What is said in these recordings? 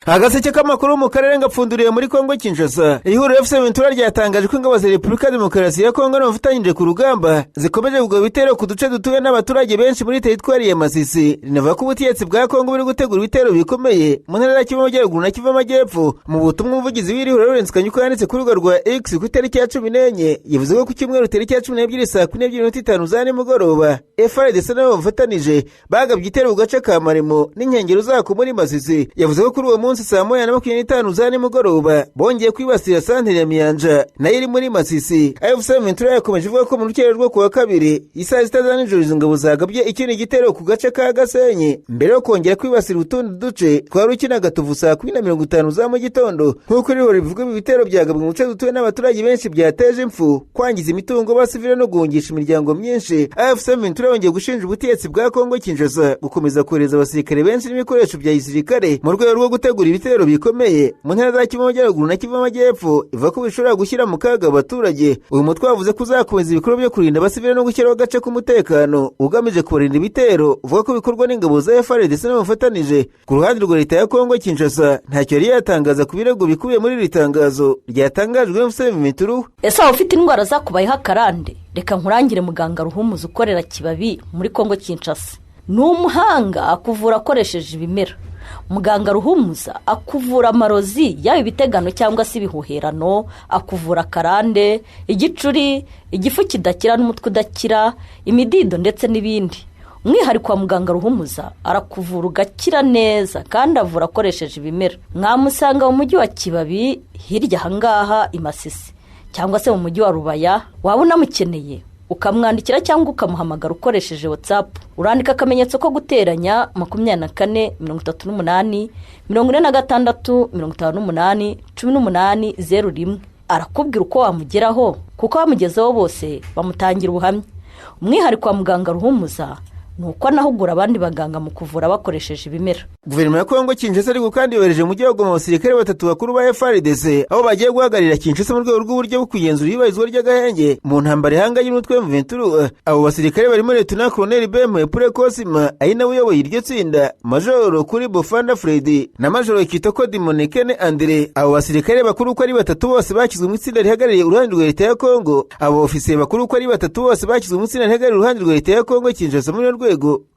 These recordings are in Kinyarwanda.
Agaseke k'amakuru mu karere ngapfunduriye muri Kongo Kinshasa. Ihuriro F23 ryatangaje ko ingabo za Repubulika Demokarasi ya Kongo n'abafatanyije ku rugamba zikomeje kugaba ibitero ku duce dutuwe n'abaturage benshi muri teritwari ya Masisi. Rinavuga ko ubutegetsi bwa Kongo buri gutegura ibitero bikomeye mu ntara ya Kivu y'Amajyaruguru na Kivu y'Amajyepfo. Mu butumwa umuvugizi w'ihuriro Lawrence Kanyuka yanditse ku rubuga rwa X ku itariki ya 14 yavuze ko ku cyumweru tariki ya 12 saa 12:05 za nimugoroba FARDC nabo bafatanije bagabye igitero ku gace ka Maremo n'inkengero zako muri Masisi. Yavuze ko kuri uwo munsi saa 1:25 za nimugoroba bongeye kwibasira santere ya Miyanja nayo iri muri Masisi. F23 yakomeje ivuga ko mu rukero rwo kuwa kabiri isaa 6 za nijoro izo ngabo zagabye ikindi gitero ku gace ka Gasenyi mbere yo kongera kwibasira utundi duce twa Rukina Gatovu saa 2:50 za mu gitondo. Nk'uko rero bivuga ibi bitero byagabwe mu duce dutuwe n'abaturage benshi byateje impfu, kwangiza imitungo basivile no guhungisha imiryango myinshi. F23 yongeye gushinja ubutegetsi bwa Kongo Kinshasa gukomeza kohereza abasirikare benshi n'ibikoresho bya gisirikare mu rwego rwo gutegura ibitero bikomeye mu ntara za Kivu y'Amajyaruguru na Kivu y'Amajyepfo, ivuga ko bishobora gushyira mu kaga abaturage. Uyu mutwe wavuze ko uzakomeza ibikorwa byo kurinda abasivile no gushyiraho agace k'umutekano ugamije kurinda ibitero, uvuga ko bikorwa n'ingabo za FARDC n'abafatanije. Ku ruhande rwa leta ya Kongo Kinshasa ntacyo yari yatangaza ku birego bikubiye muri iri tangazo ryatangajwe n'F23. Ese aho ufite indwara zakubayeho akarande, reka nkurangire muganga Ruhumuza ukorera Kibabi muri Kongo Kinshasa. Ni umuhanga akuvura akoresheje ibimera. Muganga Ruhumuza akuvura amarozi yaba ibitegano cyangwa se ibihuherano, akuvura karande, igicuri, igifu kidakira n'umutwe udakira, imidido ndetse n'ibindi. Umwihariko wa muganga Ruhumuza arakuvura ugakira neza kandi avura akoresheje ibimera. Mwamusanga mu mujyi wa Kibabi hirya hangaha i Masisi cyangwa se mu mujyi wa Rubaya. Waba unamukeneye ukamwandikira cyangwa ukamuhamagara ukoresheje WhatsApp, urandika akamenyetso ko guteranya 24 38 46 58 18 arakubwira uko wamugeraho, kuko bamugezeho bose bamutangira ubuhamya. Umwihariko wa muganga Ruhumuza nuko anahugura abandi baganga mu kuvura bakoresheje ibimera. Guverinoma ya Kongo Kinshasa ariko kandi yohereje mu gihugu mu basirikare batatu bakuru ba FARDC aho bagiye guhagarira Kinshasa mu rwego rw'uburyo bwo kugenzura ibarizwa ry'agahenge mu ntambara ihanganye n'umutwe M23. Abo basirikare barimo Lieutenant Colonel Bemwe Pure Kosima ari nawe uyoboye iryo tsinda, Major Kuri Bofanda Freddy na Major Kitoko Dimonekene Andre. Abo basirikare bakuru uko ari batatu bose bakizwe mu itsinda rihagarariye uruhande rwa leta ya Kongo. Abo ofisiye bakuru uko ari batatu bose bakizwe mu itsinda rihagarariye uruhande rwa leta ya Kongo Kinshasa muri rwego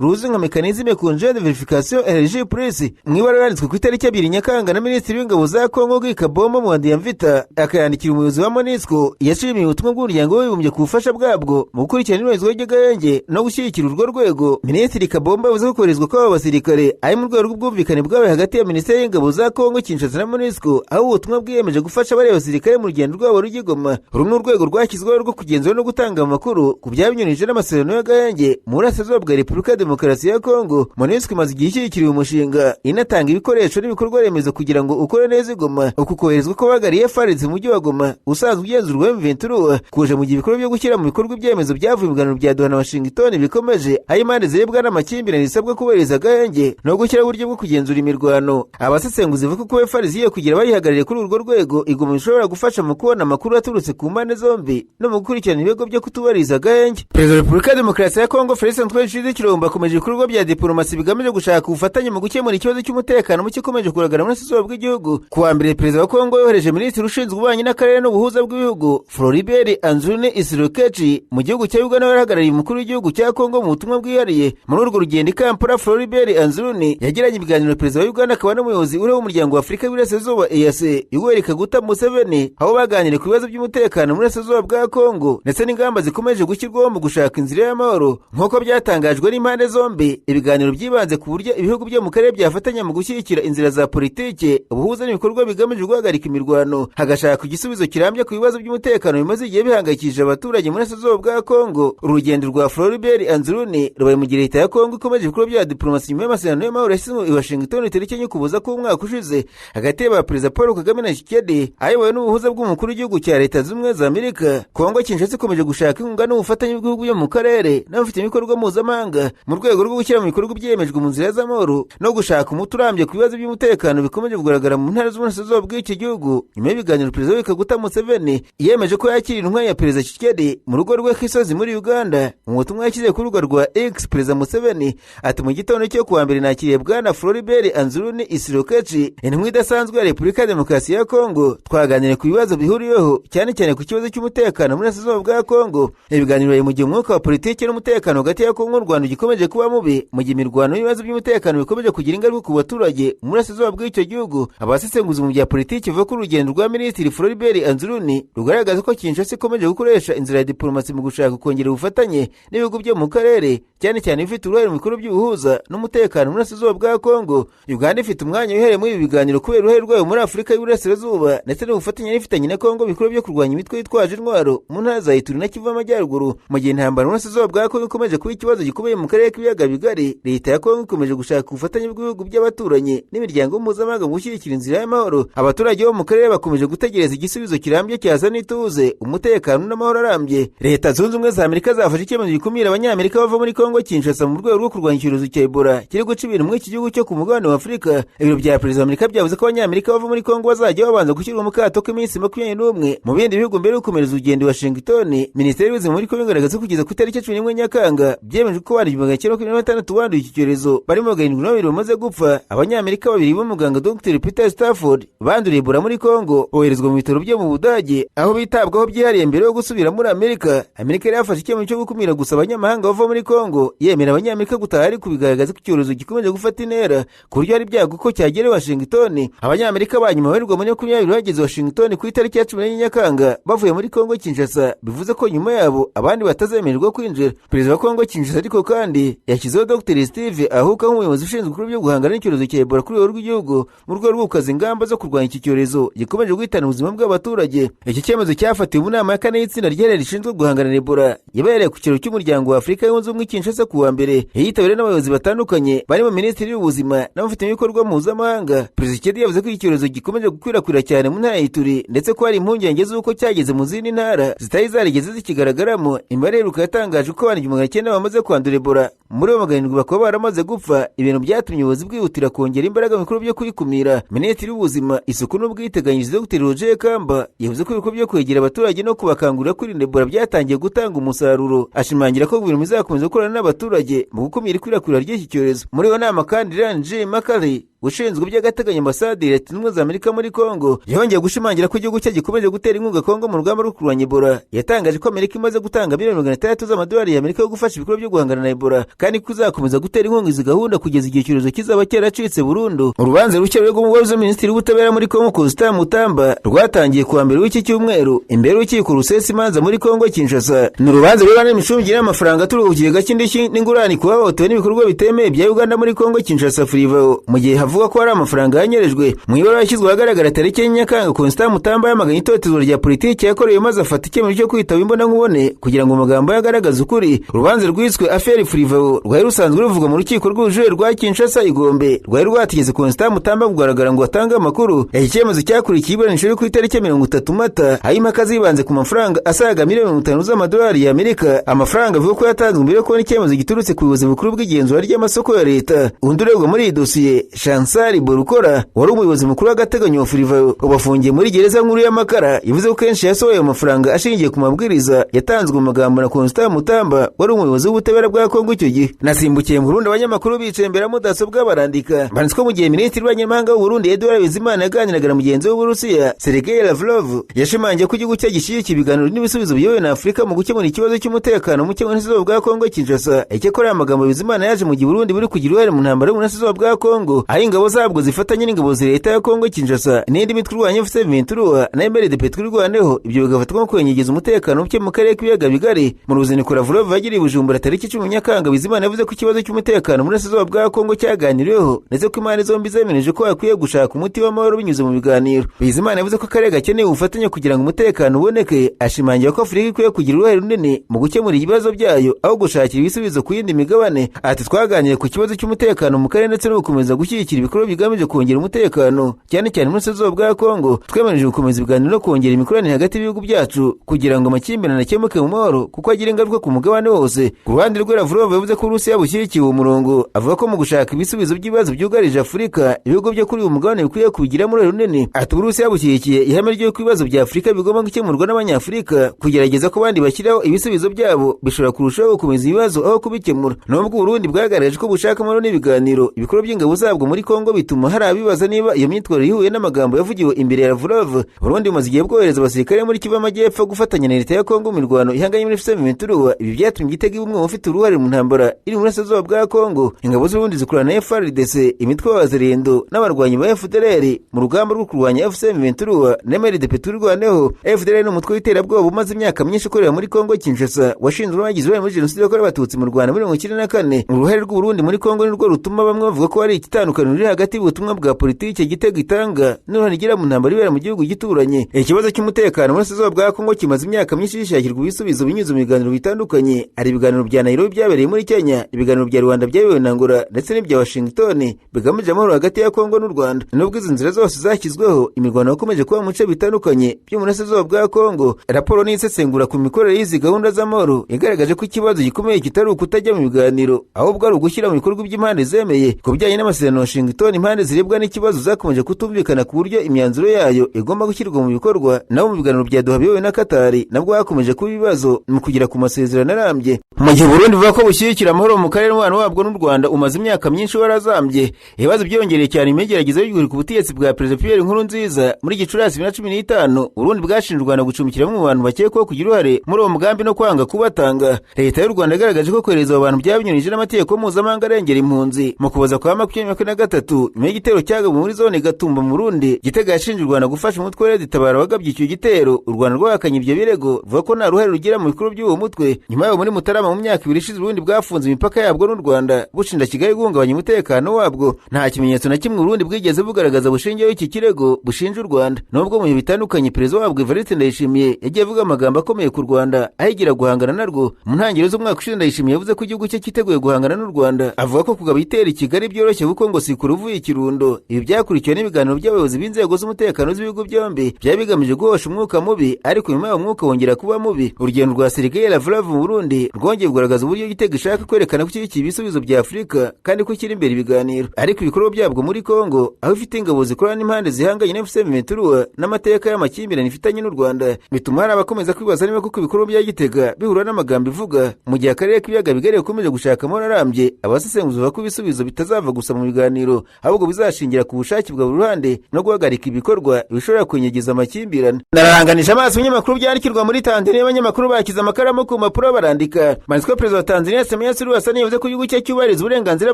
ruzi nka mekanizme conjoint de verification RG Presse. Mwibara yanditswe ku itariki 2 Nyakanga na Minisitiri w'Ingabo za Kongo Gikabombo Mwandiyamvita akayandikira umuyobozi wa MONUSCO yashimiye ubutumwa bw'umuryango w'abibumbye ku bufasha bwabwo mu gukurikirana ibarizwa ry'agahenge no gushyigikira urwo rwego. Minisitiri Kabombo yavuze ko koherezwa kw'aba basirikare ari mu rwego rw'ubwumvikane bwawe hagati ya Minisiteri y'Ingabo za Kongo Kinshasa na MONUSCO, aho ubutumwa bwiyemeje gufasha bari abasirikare mu rugendo rwabo rugigoma. Uru ni urwego rwashyizweho rwo kugenzura no gutanga amakuru ku byabinyurije n'amasezerano y'agahenge mu burasirazuba bwa Repubulika Demokarasi ya Kongo. MONUSCO imaze igihe ishyigikira umushinga inatanga ibikoresho n'ibikorwa remezo kugira ngo ukore neza Goma. Uku koherezwa ko bagariye FARDC mu mujyi wa Goma usanzwe ugenzurwa M23 kuje mu gihe ibikorwa byo gushyira mu bikorwa ibyemezo byavuye mu biganiro bya Doha na Washington bikomeje, aho impande zirebwa n'amakimbirane zisabwa kubahiriza agahenge no gushyira uburyo bwo kugenzura imirwano. Abasesenguzi bavuga ko FARDC yo kugira bayihagarariye kuri urwo rwego igoma bishobora gufasha mu kubona amakuru aturutse ku mpande zombi no mu gukurikirana ibigo byo kutubahiriza agahenge. Perezida wa Repubulika Demokarasi ya Kongo Felix Antoine Tshisekedi akomeje ibikorwa bya diplomasi bigamije gushaka ubufatanye mu gukemura ikibazo cy'umutekano muke ukomeje kugaragara muri sosiyete bw'igihugu. Kuwa mbere Perezida wa Kongo yohereje Minisitiri ushinzwe ububanyi n'akarere n'ubuhuza bw'ibihugu Floribert Anzurune Isirokechi mu gihugu cya Uganda warahagarariye umukuru w'igihugu cya Kongo mu butumwa bwihariye. Muri urwo rugendo i Kampala, Floribert Anzurune yagiranye ibiganiro Perezida wa Uganda akaba n'umuyobozi uriho umuryango wa Afurika y'Iburasirazuba EAC Yoweri Kaguta Museveni, aho baganiriye ku bibazo by'umutekano muri Burasirazuba bwa Kongo ndetse n'ingamba zikomeje gushyirwaho mu gushaka inzira y'amahoro. Nk'uko byatangajwe n'impande zombi, ibiganiro byibanze ku buryo ibihugu byo mu karere byafatanya mu gushyigikira inzira za politike, ubuhuza n'ibikorwa bigamije guhagarika imirwano, hagashaka igisubizo kirambye ku bibazo by'umutekano bimaze igihe bihangayikishije abaturage muri Burasirazuba bwa Kongo. Urugendo rwa Floribert Anzurune rubaye mu gihe leta ya Kongo ikomeje ibikorwa bya diplomasi nyuma y'amasezerano y'amahoro yashyizwe i Washington tariki enye Ukuboza k'umwaka ushize hagati y'aba Perezida Paul Kagame na Tshisekedi ayobowe n'ubuhuza bw'umukuru w'igihugu cya Leta Zunze Ubumwe za Amerika. Kongo Kinshasa ikomeje gushaka inkunga n'ubufatanye bw'ibihugu byo mu karere n'abafite ibikorwa mpuzamahanga mpuzamahanga mu rwego rwo gushyira mu bikorwa byemejwe mu nzira z'amahoro no gushaka umuti urambye ku bibazo by'umutekano bikomeje kugaragara mu ntara z'uburasirazuba bw'iki gihugu. nyuma y'ibiganiro perezida w'Afurika Kaguta Museveni yemeje ko yakira intumwa ya perezida Tshisekedi mu rugo rwe Kisozi muri Uganda. mu butumwa yashyize ku rubuga rwa X, perezida Museveni ati mu gitondo cyo kuwa mbere nakiriye bwana Floribert Anzuruni Isirokechi, intumwa idasanzwe ya Repubulika ya Demokarasi ya Kongo. twaganiriye ku bibazo bihuriyeho cyane cyane ku kibazo cy'umutekano muri burasirazuba bwa Kongo. ibiganiro bibaye mu gihe umwuka wa politiki n'umutekano hagati ya Kongo n'u Rwanda gikomeje kuba mubi, mu gihe imirwano y'ibibazo by'umutekano bikomeje kugira ingaruka ku baturage mu burasirazuba bw'icyo gihugu. abasesenguzi mu bya politiki bavuga ko urugendo rwa Minisitiri Floribert Anzuruni rugaragaza ko Kinshasa ikomeje gukoresha inzira ya diplomasi mu gushaka kongera ubufatanye n'ibihugu byo mu karere, cyane cyane bifite uruhare mu bikorwa by'ubuhuza n'umutekano mu burasirazuba bwa Kongo. Uganda ifite umwanya wihereye muri ibi biganiro kubera uruhare rwayo muri Afurika y'Uburasirazuba ndetse n'ubufatanye n'ifitanye na Kongo bikorwa byo kurwanya imitwe yitwaje intwaro mu ntara za Ituri na Kivu y'Amajyaruguru. mu gihe intambara mu burasirazuba bwa Kongo ikomeje kuba ikibazo gikomeye mu karere k'ibiyaga bigari, leta ya Kongo ikomeje gushaka ubufatanye bw'ibihugu by'abaturanyi n'imiryango mpuzamahanga mu gushyigikira inzira y'amahoro. abaturage bo mu karere bakomeje gutegereza igisubizo kirambye cyazana ituze, umutekano n'amahoro arambye. leta zunze ubumwe za Amerika zafashe icyemezo gikumira abanyamerika bava muri Kongo Kinshasa mu rwego rwo kurwanya icyorezo cya Ebola kiri guca ibintu muri iki gihugu cyo ku mugabane wa Afurika. ibiro bya perezida wa Amerika byavuze ko abanyamerika bava muri Kongo bazajya babanza gushyirwa mu kato k'iminsi 21 mu bindi bihugu mbere yo gukomereza urugendo i Washington. Minisiteri y'ubuzima muri Kongo igaragaza ko kugeza ku itariki 11 Nyakanga byemeje ko abantu 926 banduye iki cyorezo barimo 72 bamaze gupfa. abanyamerika babiri bo muganga Dr. Peter Stafford banduriye Ebola muri Kongo boherezwa mu bitaro byo mu Budage aho bitabwaho byihariye mbere yo gusubira muri Amerika. Amerika yari yafashe icyemezo cyo gukumira gusa abanyamahanga bava muri Kongo, yemera abanyamerika gutaha ariko bigaragaza ko icyorezo gikomeje gufata intera ku buryo hari ibyago ko cyagera i Washington. abanyamerika ba nyuma barirwa muri 20 bageze Washington ku itariki ya 10 Nyakanga bavuye muri Kongo Kinshasa, bivuze ko nyuma yabo abandi batazemererwa kwinjira. perezida wa Kongo Kinshasa ariko kandi yashyizeho Dr. Steve Ahuka nk'umuyobozi ushinzwe ibikorwa byo guhangana n'icyorezo cya Ebola kuri rwego rw'igihugu mu rwego rwo gukaza ingamba zo kurwanya iki cyorezo gikomeje guhitana ubuzima bw'abaturage. iki cyemezo cyafatiwe mu nama ya kane y'itsinda ryihariye rishinzwe guhangana n'Ebola yabereye ku kiraro cy'umuryango wa Afurika yunze ubumwe Kinshasa ku wa mbere, yitabiriwe n'abayobozi batandukanye barimo Minisitiri w'ubuzima n'abafatanyabikorwa mpuzamahanga. perezida Tshisekedi yavuze ko iki cyorezo gikomeje gukwirakwira cyane mu ntara ya Ituri ndetse ko hari impungenge z'uko cyageze mu zindi ntara zitari zarigeze zikigaragaramo. imibare iheruka yatangaje ko abantu 900 bamaze kwandura Ebola, muri bo 700 bakaba baramaze gupfa, ibintu byatumye ubuyobozi bwihutira kongera imbaraga mu bikorwa byo kuyikumira. Minisitiri w'ubuzima, isuku n'ubwiteganyirize Dr. Roger Kamba yavuze ko ibikorwa byo kwegera abaturage no kubakangurira kwirinda Ebola byatangiye gutanga umusaruro, ashimangira ko guverinoma izakomeza gukorana n'abaturage mu gukumira ikwirakwira ry'iki cyorezo. muri iyo nama kandi Ryan J. McCarthy ushinzwe by'agateganyo ambasade ya Leta Zunze Amerika muri Kongo yongeye gushimangira ko igihugu cye gikomeje gutera inkunga Kongo mu rugamba rwo kurwanya Ebola. yatangaje ko Amerika imaze gutanga $600 z'amadolari y'Amerika yo gufasha ibikorwa byo guhangana na Ebola kandi ko izakomeza gutera inkunga izi gahunda kugeza igihe icyorezo kizaba cyaracitse burundu. urubanza rushya rwo mu rwego Minisitiri w'Ubutabera muri Kongo Constant Mutamba rwatangiye kuwa mbere w'iki cyumweru imbere y'urukiko rusesa imanza muri Kongo Kinshasa. ni urubanza rurana imicungire y'amafaranga aturuka ku kigega cy'indishyi n'ingurane ku bahohotewe n'ibikorwa bitemeye bya Uganda muri Kongo Kinshasa Freeveo, mu gihe havuga ko hari amafaranga yanyerejwe. mu ibara yashyizwe ahagaragara tariki Nyakanga, Constant Mutamba yamaganye itotezwa rya politiki yakorewe maze afata icyemezo cyo kwitaba imbonankubone kugira ngo amagambo yagaragaze ukuri. urubanza rwiswe Affaire Freeveo rwari rusanzwe ruvugwa mu rukiko rw'ubujurire rwa Kinshasa Igombe, rwari rwategetse Constant Mutamba kugaragara ngo atange amakuru. iki cyemezo cyakurikiye iburanisha ryo ku itariki 30 Mata, aho impaka zibanze ku mafaranga asaga $50 z'amadolari y'Amerika, amafaranga avuga ko yatanzwe mbere yo kubona icyemezo giturutse ku buyobozi bukuru bw'igenzura ry'amasoko ya leta. undi uregwa muri iyi dosiye Chansari Borukora wari umuyobozi mukuru w'agateganyo wa Freeveo ubafungiye muri gereza nkuru y'Amakara, yavuze ko kenshi yasohoye amafaranga ashingiye ku mabwiriza yatanzwe mu magambo na Constant Mutamba wari umuyobozi w'ubutabera bwa Kongo icyo gihe. nasimbukiye mu Burundi, abanyamakuru bicaye imbere ya mudasobwa barandika banditse ko mu gihe Minisitiri w'Abanyamahanga w'u Burundi Edouard Bizimana yaganiraga na mugenzi we w'Uburusiya Sergei Lavrov yashimangiye ko igihugu cye gishyigikiye ibiganiro n'ibisubizo biyobowe na Afurika mu gukemura ikibazo cy'umutekano muke mu burasirazuba bwa Kongo Kinshasa. icyakora amagambo Bizimana yaje mu gihe Burundi buri kugira uruhare mu ntambara yo mu burasirazuba bwa Kongo, aho ingabo zabwo zifatanye n'ingabo za leta ya Kongo Kinshasa n'indi mitwe irwanya FCM23 na MLDP twirwaneho, ibyo bigafatwa nko kwenyegeza umutekano muke mu karere k'ibiyaga bigari. mu ruzinduko Lavrov yagiriye i Bujumbura tariki 10 Nyakanga, Bizimana yavuze ko ikibazo cy'umutekano mu burasirazuba bwa Kongo cyaganiriweho ndetse ko impande zombi zemereje ko hakwiye gushaka umuti w'amahoro binyuze mu biganiro. Bizimana yavuze ko akarere gakeneye ubufatanye kugira ngo umutekano uboneke, ashimangira ko Afurika ikwiye kugira uruhare runini mu gukemura ibibazo byayo aho gushakira ibisubizo ku yindi migabane. ati twaganiriye ku kibazo cy'umutekano mu karere ndetse no gukomeza gushyigikira ibikorwa bigamije kongera umutekano cyane cyane muri Burasirazuba bwa Kongo. Twemereje gukomeza ibiganiro no kongera imikoranire hagati y'ibihugu byacu kugira ngo amakimbirane akemuke mu mahoro kuko agira ingaruka ku mugabane wose. Ku ruhande rwe Lavrov yavuze ko Uburusiya bushyigikiye uwo murongo, avuga ko mu gushaka ibisubizo by'ibibazo byugarije Afurika ibihugu byo kuri uyu mugabane bikwiye kubigiramo uruhare runini. Ati Uburusiya bushyigikiye ihame ry'uko ibibazo bya Afurika bigomba gukemurwa n'Abanyafurika, kugerageza ko abandi bashyiraho ibisubizo byabo bishobora kurushaho gukomeza ibibazo aho kubikemura. Nubwo Uburundi bwagaragaje ko bushaka amahoro n'ibiganiro, ibikorwa by'ingabo zabwo muri Kongo bituma hari abibaza niba iyo myitwarire ihuye n'amagambo yavugiwe imbere ya Lavrov. Uburundi bumaze igihe bwohereza abasirikare muri Kivu y'Amajyepfo gufatanya na leta ya Kongo mu mirwano ihanganye muri M23. Ibi byatumye Gitega iba umwe mu bafite uruhare mu ntambara iri mu Burasirazuba bwa Kongo. Ingabo z'Uburundi zikorana na FARDC, imitwe y'abazalendo n'abarwanyi ba FDLR mu rugamba rwo kurwanya M23 n'MRDP turwaneho. FDLR ni umutwe w'iterabwoba umaze imyaka myinshi ukorera muri Kongo Kinshasa, washinzwe n'abagize uruhare muri jenoside yakorewe Abatutsi mu Rwanda muri 1994. Uruhare rw'Uburundi muri Kongo ni rwo rutuma bamwe bavuga ko hari ikitandukaniro riri hagati y'ubutumwa bwa politiki Gitega itanga n'uruhare igira mu ntambara ibera mu gihugu gituranye. Ikibazo cy'umutekano muri Burasirazuba bwa Kongo kimaze imyaka myinshi gishakirwa ibisubizo binyuze mu biganiro bitandukanye. Ari ibiganiro bya Nairobi byabereye muri Kenya, ibiganiro bya Rwanda byayobowe na Angola ndetse n'ibya Washington bigamije amahoro hagati ya Kongo n'u Rwanda. Nubwo izi nzira zose zashyizweho, imirwano yakomeje kuba mu bice bitandukanye byo mu Burasirazuba bwa Kongo. Raporo n'isesengura ku mikorere y'izi gahunda z'amahoro igaragaje ko ikibazo gikomeye kitari ukutajya mu biganiro, ahubwo ari ugushyira mu bikorwa by'impande zemeye. Ku bijyanye n'amasezerano ya Washington, impande zirebwa n'ikibazo zakomeje kutumvikana ku buryo imyanzuro yayo igomba gushyirwa mu bikorwa. Naho mu biganiro bya Doha biyobowe na Qatar nabwo hakomeje kuba ibibazo mu kugera ku masezerano arambye. Mu gihe Burundi buvuga ko bushyigikira amahoro mu karere umubano wabwo n'u Rwanda umaze imyaka myinshi warazambye, ibibazo byongereye cyane imegerageza y'uguri ku butegetsi bwa Perezida Pierre Nkurunziza. Muri Gicurasi 2015 Burundi bwashinjwe Rwanda gucumbikira mu bantu bakekwaho kugira uruhare muri uwo mugambi no kwanga kubatanga. Leta y'u Rwanda yagaragaje ko kohereza abo bantu byabinyuranyije n'amategeko mpuzamahanga arengera impunzi. Mu kuboza kwa 2023 nyuma y'igitero cyagabwe muri zone Gatumba mu Burundi, Gitega yashinjwe Rwanda gufasha umutwe wa Tabara wagabye icyo gitero. U Rwanda rwahakanye ibyo birego, vuga ko nta ruhare rugira mu bikorwa by'uwo mutwe. Nyuma y'aho muri Mutarama mu myaka 2 ishize Burundi bwafunze imipaka yabwo n'u Rwanda bushinja Kigali guhungabanya umutekano wabwo. Nta kimenyetso na kimwe Burundi bwigeze bugaragaza bushingiyeho iki kirego bushinja u Rwanda. Nubwo mu bihe bitandukanye Perezida wabwo Evariste Ndayishimiye yagiye avuga amagambo akomeye ku Rwanda ahigira guhangana narwo. Mu ntangiriro z'umwaka ushize Ndayishimiye yavuze ko igihugu cye cyiteguye guhangana n'u Rwanda, avuga ko kugaba itera i Kigali byoroshye kuko ngo si kuruvuye ikirundo. Ibi byakurikiwe n'ibiganiro by'abayobozi b'inzego z'umutekano z'ibihugu byombi byari bigamije guhosha umwuka mubi, ariko nyuma y'uwo mwuka wongera kuba mubi. Urugendo rwa Sergei Lavrov mu Burundi rwongeye kugaragaza uburyo Gitega ishaka kwerekana ko ishyigikiye ibisubizo bya Afurika kandi ko kiri imbere ibiganiro. Ariko ibikorwa byabwo muri Kongo, aho ifite ingabo zikorana n'impande zihanganye na M23 n'amateka y'amakimbirane ifitanye n'u Rwanda, bituma hari abakomeza kwibaza niba kuko ibikorwa bya Gitega bihura n'amagambo ivuga. Mu gihe akarere k'ibiyaga bigari gukomeje gushaka amahoro arambye, abasesenguzi bavuga ko ibisubizo bitazava gusa mu biganiro, ahubwo bizashingira ku bushake bwa buri ruhande no guhagarika ibikorwa bishobora kunyegeza amakimbirane. Nararanganisha amaso ibinyamakuru byandikirwa muri Tanzania. Abanyamakuru bakiza amakaramu ku mpapuro barandika. Banditswe Perezida wa Tanzania Samia Suluhu Hassan yavuze ko igihugu cye cyubahiriza uburenganzira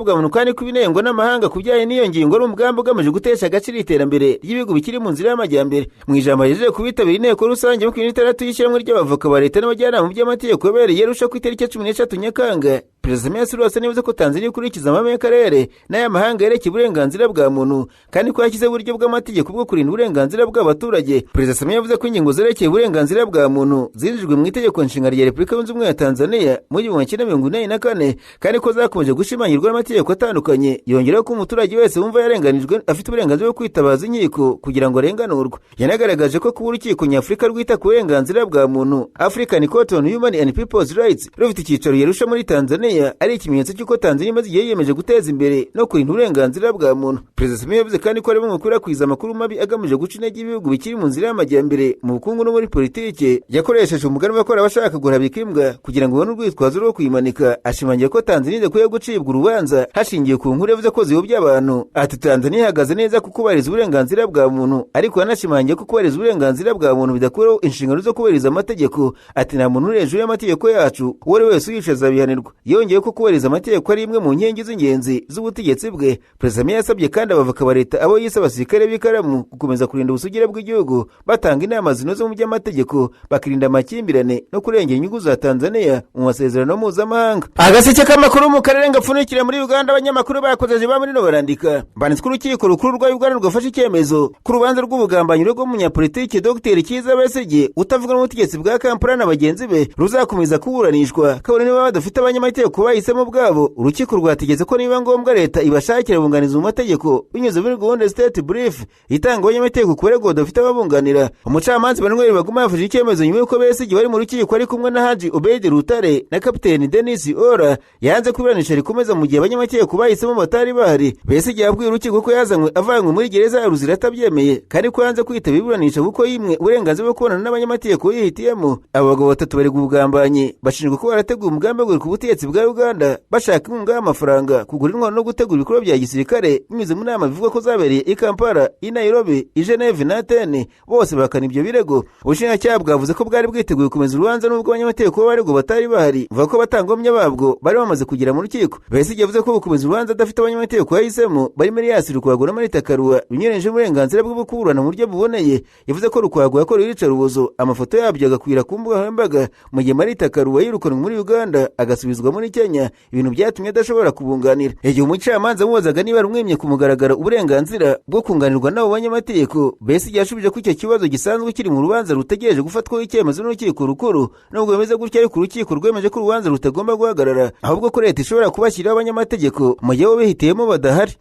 bwa muntu kandi ko ibinengwa n'amahanga ku bijyanye n'iyo ngingo ari umugambi ugamije gutesha agaciro iterambere ry'ibihugu bikiri mu nzira y'amajyambere. Mu ijambo yagejeje ku bitabira inteko rusange yo ku 16 y'ishyirahamwe ry'abavoka ba leta n'abajyanama mu by'amategeko yabereye Arusha ku itariki 13 Nyakanga, Perezida Samia Suluhu Hassan yavuze ko Tanzania ikurikiza amahame y'akarere n'ay'amahanga yerekeye uburenganzira bwa muntu kandi ko yashyize uburyo bw'amategeko bwo kurinda uburenganzira bw'abaturage. Perezida Samia yavuze ko ingingo zerekeye uburenganzira bwa muntu zinjijwe mu itegeko nshinga rya Repubulika Yunze Ubumwe ya Tanzania mu 1984 kandi ko zakomeje gushimangirwa n'amategeko atandukanye. Yongeraho ko umuturage wese wumva yarenganijwe afite uburenganzira bwo kwitabaza inkiko kugira ngo arenganurwe. Yanagaragaje ko kuba urukiko nyafurika rwita ku burenganzira bwa muntu African Court on Human and People's Rights rufite icyicaro Arusha muri Tanzania ari ikimenyetso cy'uko Tanzania imaze igihe yiyemeje guteza imbere no kurinda uburenganzira bwa muntu. Perezida Samia yavuze kandi ko arimo gukwirakwiza amakuru mabi agamije guca intege ibihugu bikiri mu nzira y'amajyambere mu bukungu no muri politike. Yakoresheje umugani bakora abashaka guhabika imbwa kugira ngo babone urwitwazo rwo kuyimanika. Ashimangiye ko Tanzania idakwiye gucibwa urubanza hashingiye ku nkuru yavuze ko ziyobya abantu. Ati Tanzania ihagaze neza ku kubahiriza uburenganzira bwa muntu, ariko yanashimangiye ko kubahiriza uburenganzira bwa muntu bidakuraho inshingano zo kubahiriza amategeko. Ati nta muntu uri hejuru y'amategeko yacu, uwo ari wese uyishe azabihanirwa. Yongeye ko kubahiriza amategeko ari imwe mu nkingi z'ingenzi z'ubutegetsi bwe. Perezida Samia yasabye kandi abavoka ba leta abo yise abasirikare b'ikaramu gukomeza kurinda ubusugire bw'igihugu, batanga inama zinoze mu by'amategeko, bakirinda amakimbirane no kurengera inyungu za Tanzania mu masezerano mpuzamahanga. Agaseke k'amakuru mu karere ngapfunikira muri Uganda. Abanyamakuru bakoze ba muri no barandika. Banditswe urukiko rukuru rwa Uganda rwafashe icyemezo ku rubanza rw'ubugambanyi rw'umunyapolitiki Dr Kizza Besigye utavuga n'ubutegetsi bwa Kampala na bagenzi be ruzakomeza kuburanishwa kabone niba badafite abanyamategeko bahisemo bwabo. Urukiko rwategetse ko niba ngombwa leta ibashakira abunganizi mu mategeko binyuze muri gahunda state brief itanga abanyamategeko ku baregwa badafite ababunganira. Umucamanza Emmanuel Baguma yafashe icyemezo nyuma y'uko Besigye wari mu rukiko ari kumwe na Haji Obeid Rutare na kapiteni Denis Ora yanze kuburanisha rikomeza mu gihe abanyamategeko bahisemo batari bahari. Besigye yabwiye urukiko ko yazanywe avanywe muri gereza ya Ruzira atabyemeye kandi ko yanze kwitaba iburanisha kuko yimwe uburenganzira bwo kubonana n'abanyamategeko yihitiyemo. Abo bagabo batatu bari gubugambanyi bashinjwa ko barateguye umugambi wo ku butegetsi bwa Uganda bashaka inkunga y'amafaranga, kugura intwaro no gutegura ibikorwa bya gisirikare binyuze mu nama bivuga ko zabereye i Kampala, i Nairobi, i Geneve na Athene. Bose bakana ibyo birego. Ubushinjacyaha bwavuze ko bwari bwiteguye gukomeza urubanza n'ubwo abanyamategeko b'abaregwa batari bahari, bavuga ko abatangabuhamya babwo bari bamaze kugera mu rukiko. Besigye yavuze ko gukomeza urubanza adafite abanyamategeko yahisemo barimo Elias Lukwago na Marita Karua binyuranyije uburenganzira bwo kuburana mu buryo buboneye. Yavuze ko Lukwago yakorewe iyicarubozo, amafoto yabyo agakwira ku mbuga nkoranyambaga, mu gihe Marita Karua yirukanwe muri Uganda agasubizwa muri Kenya, ibintu byatumye adashobora kubunganira. Igihe umucamanza amubazaga niba rumwimye ku mugaragaro uburenganzira bwo kunganirwa n'abo banyamategeko, Besigye yashubije ko icyo kibazo gisanzwe kiri mu rubanza rutegereje gufatwaho icyemezo n'urukiko rukuru, nubwo bemeze gutya ariko urukiko rwemeje ko urubanza rutagomba guhagarara, ahubwo ko leta ishobora kubashyiriraho abanyamategeko mu gihe bo bihitiyemo badahari.